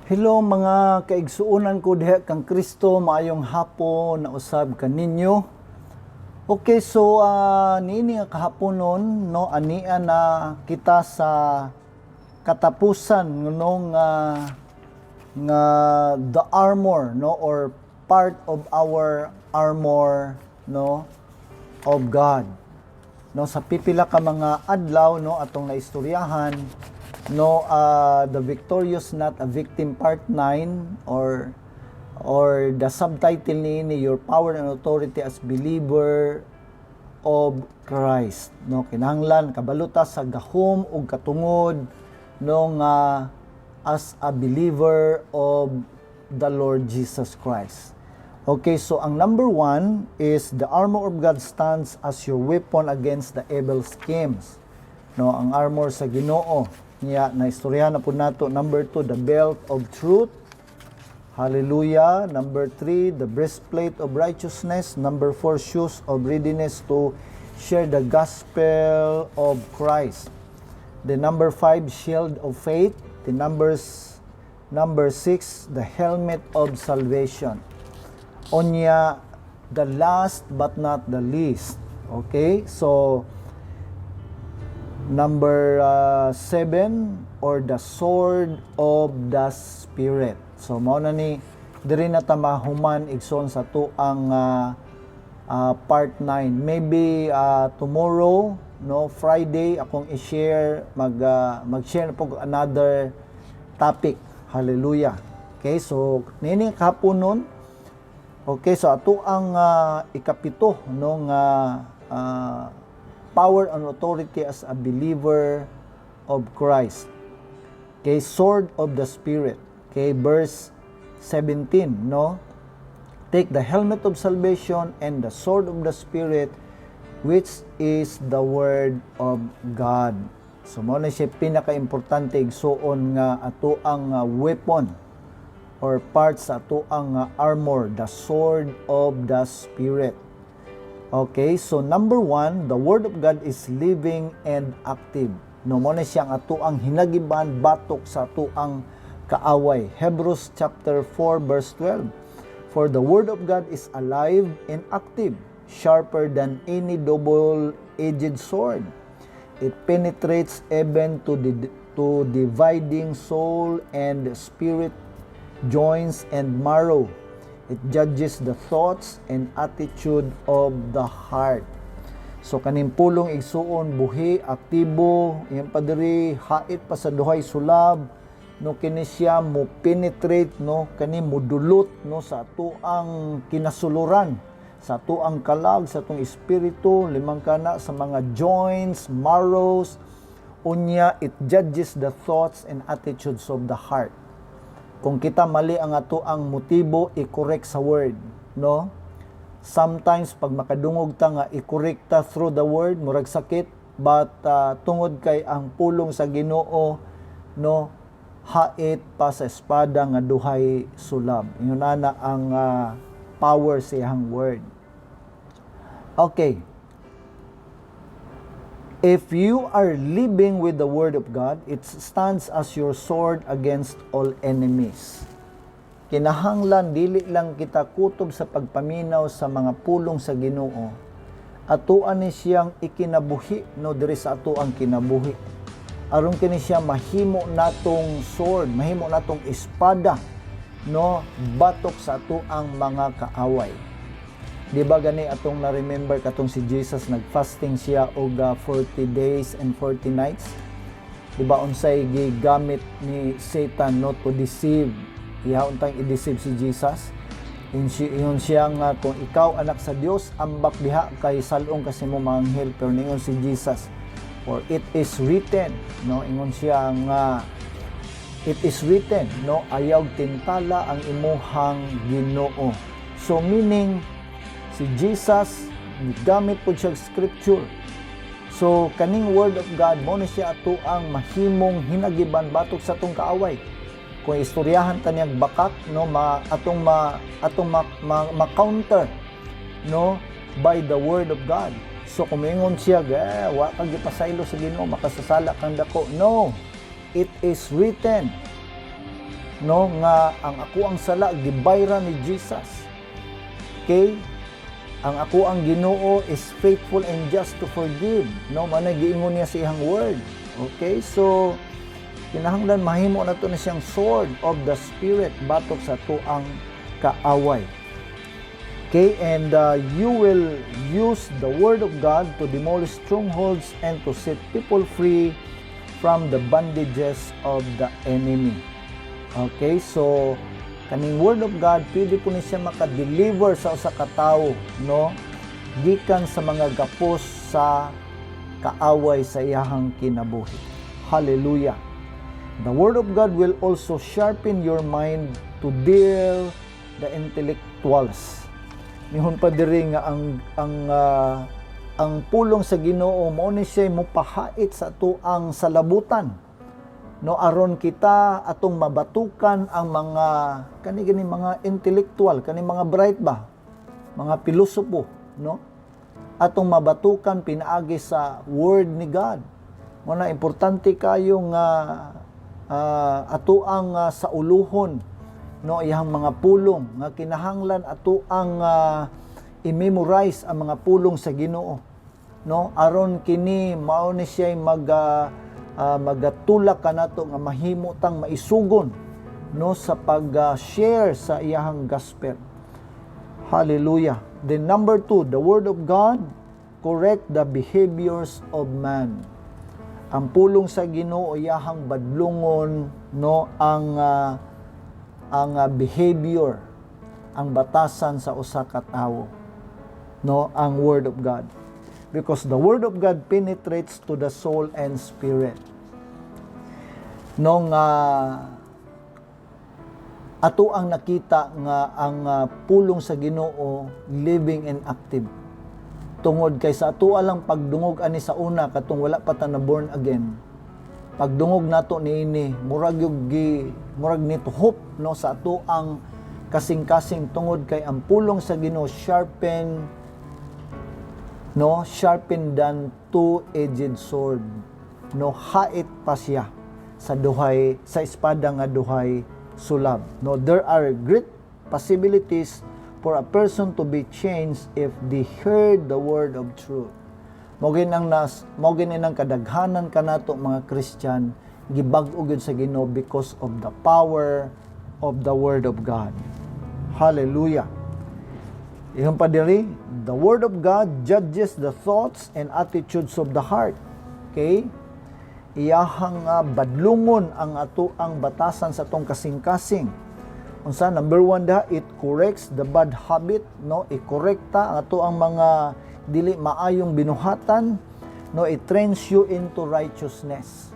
Hello mga kaigsuonan ko diha kang Kristo, maayong hapon na usab kaninyo. Okay, so niini nga kahaponon no ania na kita sa katapusan ngunong nga the armor no or part of our armor no of God. No sa pipila ka mga adlaw no atong naistoryahan no the victorious not a victim part 9 or the subtitle ni your power and authority as believer of Christ no kinahanglan kabaluta sa gahom ug katungod no nga as a believer of the Lord Jesus Christ. Okay, so ang number 1 is the armor of God stands as your weapon against the evil schemes. No, ang armor sa Ginoo niya na istoryahan na po nato. Number 2, the belt of truth. Hallelujah. Number 3, the breastplate of righteousness. Number 4, shoes of readiness to share the gospel of Christ. The number 5, shield of faith. The number 6, the helmet of salvation. Onya, the last but not the least. Okay, so number 7 or the sword of the spirit. So mao na ni diri na ta mahuman igsoon sa tuang part 9. Maybe tomorrow no Friday akong i-share mag-share po another topic. Hallelujah. Okay, so nini kahaponon. Okay, so ato ang ikapito no nga power and authority as a believer of Christ. Okay, sword of the Spirit. Okay, verse 17, no? Take the helmet of salvation and the sword of the Spirit, which is the word of God. So, mo na siya pinaka-importante igsuon nga ato ang weapon or parts sa ato ang armor, the sword of the Spirit. Okay, so number 1, the Word of God is living and active. No, mo na siyang ato ang hinagiban batok sa ato ang kaaway. Hebrews chapter 4 verse 12. For the Word of God is alive and active, sharper than any double-edged sword. It penetrates even to dividing soul and spirit, joints and marrow. It judges the thoughts and attitude of the heart. So kaning pulong igsuon buhi, aktibo, iyang padiri hait pa sa duhay sulab no kini siya mo penetrate no kani modulot no sa ato ang kinasuluran, sa ato ang kalag, sa atong espiritu, limang kana sa mga joints, marrows, unya it judges the thoughts and attitudes of the heart. Kung kita mali ang ato ang motibo, i-correct sa word, no? Sometimes pag makadungog ta nga i-correct ta through the word, murag sakit, but tungod kay ang pulong sa Ginoo, no, hait pa sa espada nga duhay sulab. Ingon ana ang power sa iyang word. Okay. If you are living with the Word of God, it stands as your sword against all enemies. Kinahanglan dili lang kita kutob sa pagpaminaw sa mga pulong sa Ginoo. Atuan ni siyang ikinabuhi no diri sa ato ang kinabuhi. Aron kini siya mahimo natong sword, mahimo natong espada no batok sa ato ang mga kaaway. Di ba gani atong na-remember katong si Jesus nag-fasting siya og 40 days and 40 nights? Di ba unsay gigamit ni Satan no to deceive? Ihaon tang i-deceive si Jesus. Ingon siya nga kung ikaw anak sa Dios, ambak diha kay salong kasi mo mga anghel. Pero ningon si Jesus, for it is written, no? Ingon siya nga it is written, no? Ayaw tintala ang imuhang Ginoo. So meaning si Jesus gamit po siya scripture. So kaning word of God mo na siya ato ang mahimong hinagiban batok sa atong kaaway. Kung istoryahan ta niyang bakat no atong ma-counter no by the word of God. So kung mingon siya wa ka gipasaylo sa Ginoo makasasala kang dako. No. It is written. no, nga ang ako ang sala gibayra ni Jesus. Okay? Ang ako ang Ginoo is faithful and just to forgive, no, manay giingon niya sa iyang word. Okay? So kinahanglan mahimo na to na siyang sword of the spirit batok sa tuang kaaway. Okay, and you will use the word of God to demolish strongholds and to set people free from the bondages of the enemy. Okay, so kaning word of God pwede po ni siya maka-deliver sa usa ka tawo, no, gikan sa mga gapos sa kaaway sa iyahang kinabuhi. Hallelujah. The word of God will also sharpen your mind to deal the intellectuals. Mihon pa diri nga ang pulong sa Ginoo mao ni siya mopahait sa tuang salabutan, no, aron kita atong mabatukan ang mga kani mga intellectual, kani mga bright ba, mga pilosopo, no, atong mabatukan pinaagi sa word ni God. Muna importante kayo nga ato ang sa uluhon, no, iyang mga pulong nga kinahanglan ato ang i-memorize ang mga pulong sa Ginoo, no, aron kini mao ni siya magatulak kanato nga mahimo tang maisugon, no, sa pag-share sa iyang gospel. Hallelujah. Then number 2, the word of God correct the behaviors of man. Ang pulong sa Ginoo iyahang badlungon, no, ang behavior, ang batasan sa usa ka tawo, no, ang word of God. Because the word of God penetrates to the soul and spirit. No, nga ato ang nakita nga ang pulong sa Ginoo living and active. Tungod kay sa ato lang pagdungog ani sa una katong wala pa ta na born again. Pagdungog nato niini murag nito hope, no, sa ato ang kasing-kasing tungod kay ang pulong sa Ginoo sharpen than two-edged sword, no, hait pa siya sa espada nga duhay sulab. No, there are great possibilities for a person to be changed if they heard the word of truth. Mo ginang kadaghanan kanato mga Christian gibag-o gyud sa Ginoo because of the power of the word of God. Hallelujah. Iyon pa diri, the word of God judges the thoughts and attitudes of the heart. Okay? Iyahang badlungon ang ato ang batasan sa tong kasing-kasing. Unsa number 1 it corrects the bad habit, no, i-korekta ang ato ang mga dili maayong binuhatan, no, it trains you into righteousness,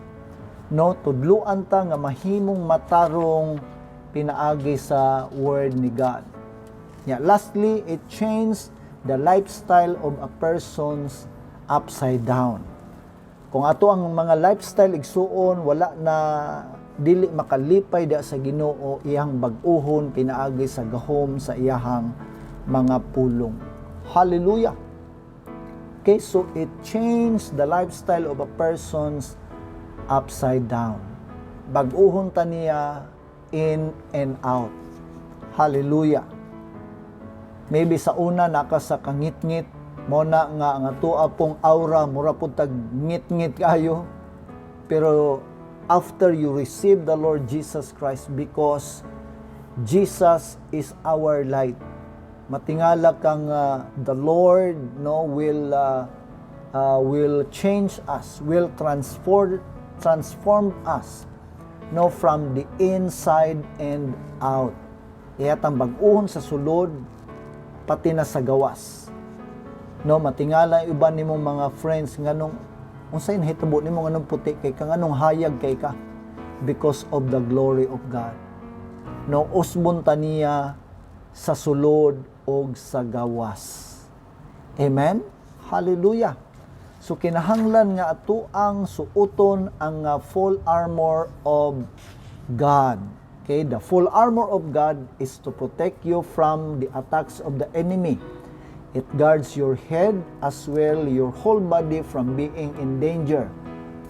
no, tudluan ta nga mahimong matarong pinaagi sa word ni God. Yeah, lastly, it changes the lifestyle of a person's upside down. Kung ato ang mga lifestyle igsuon wala na dili makalipay da sa Ginoo, iyang bag-uhon pinaagi sa gahom sa iyahang mga pulong. Hallelujah. Okay, so it changed the lifestyle of a person's upside down. Bag-uhon ta niya in and out. Hallelujah. Maybe sa una naka sa kangit-ngit, mo na nga ang atua pong aura mura pud tag ngit-ngit kayo. Pero after you receive the Lord Jesus Christ, because Jesus is our light, matingala kang the Lord, no, will change us, will transform us, no, from the inside and out. Iyatang bag-uhon sa sulod pati na sa gawas. No, matingala iban nimong mga friends nganong unsay nahitabo nimo nganong puti kay ka, nganong hayag kay ka, because of the glory of God. No, usbon ta niya sa sulod og sa gawas. Amen? Hallelujah. So kinahanglan nga ato ang suoton ang full armor of God. Okay, the full armor of God is to protect you from the attacks of the enemy. It guards your head as well your whole body from being in danger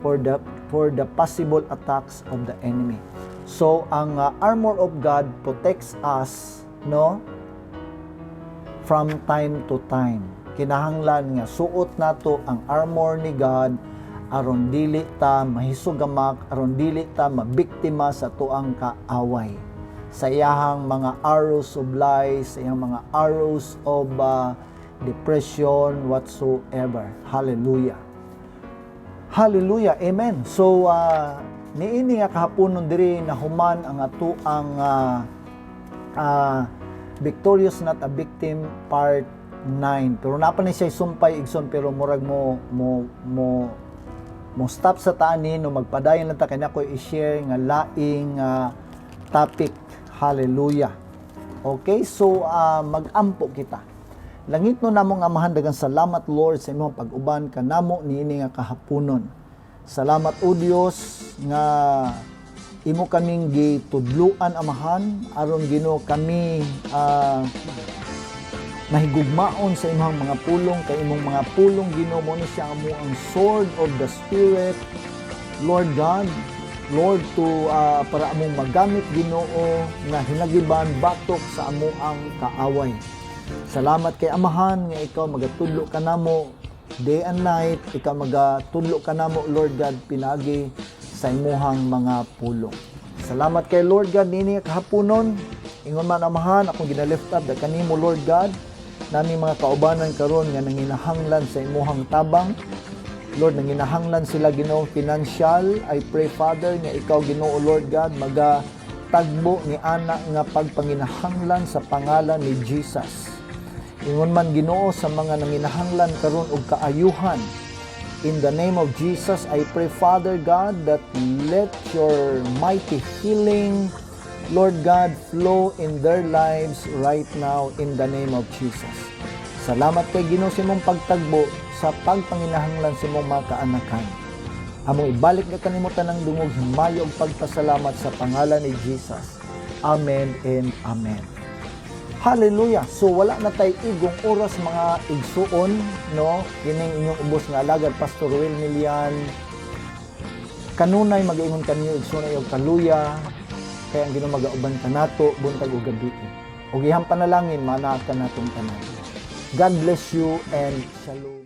for the possible attacks of the enemy. So ang armor of God protects us, no, from time to time. Kinahanglan nga suot nato ang armor ni God aron dili ta mahisugamak, aron dili ta mabiktima sa tuang kaaway, sa iyahang mga arrows of lies, sa iyang mga arrows of depression, whatsoever. Hallelujah. Hallelujah. Amen. So niini nga kahaponon diri nahuman ang ato ang Victorious Not a Victim Part 9. Pero napa ni siya sumpay igsoon, pero murag mo stop sa tani no magpadayon lang ta kay nako i-share nga laing topic. Hallelujah. Okay, so mag-ampo kita. Langit no namong amahan, daghang salamat Lord sa imong pag-uban kanamo niini nga kahaponon. Salamat o Dios nga imo kaming gitudluan amahan aron Ginoo kami mahigugmaon sa imong mga pulong, kay imong mga pulong Ginoo mo ni siya amo ang sword of the Spirit, Lord God, Lord, to para among magamit Ginoo nga hinagiban batok sa amo ang kaaway. Salamat kay amahan nga ikaw magatudlo kanamo day and night, ikaw magatudlo kanamo Lord God pinagi sa imuhang mga pulong. Salamat kay Lord God nini kahaponon, ingon man amahan akong ginalift up da kanimo Lord God, nami mga kaubanan karon nga nanginahanglan sa imuhang tabang. Lord, nanginahanglan sila Ginoo financial. I pray Father nga ikaw Ginoo Lord God magatagbo ni ana nga pagpanginahanglan sa pangalan ni Jesus. Ingon man Ginoo sa mga nanginahanglan karon og kaayuhan. In the name of Jesus, I pray Father God that let your mighty healing Lord God, flow in their lives right now in the name of Jesus. Salamat kay Ginoo sa imong pagtagbo sa pagpanginahanglan sa imong mga kaanakan. Among ibalik na kanimo tanang dungog himayo og pagpasalamat sa pangalan ni Jesus. Amen and amen. Hallelujah. So wala na tay igong oras mga igsuon, no? Kining inyong ubos nga alagad Pastor Will Milian. Kanunay mag-ingon kanyo igsuon og kaluya. Kaya ang Ginoo magauban kanato buntag ug gabi. Ug ihang panalangin mana ka natong tanan. God bless you and shalom.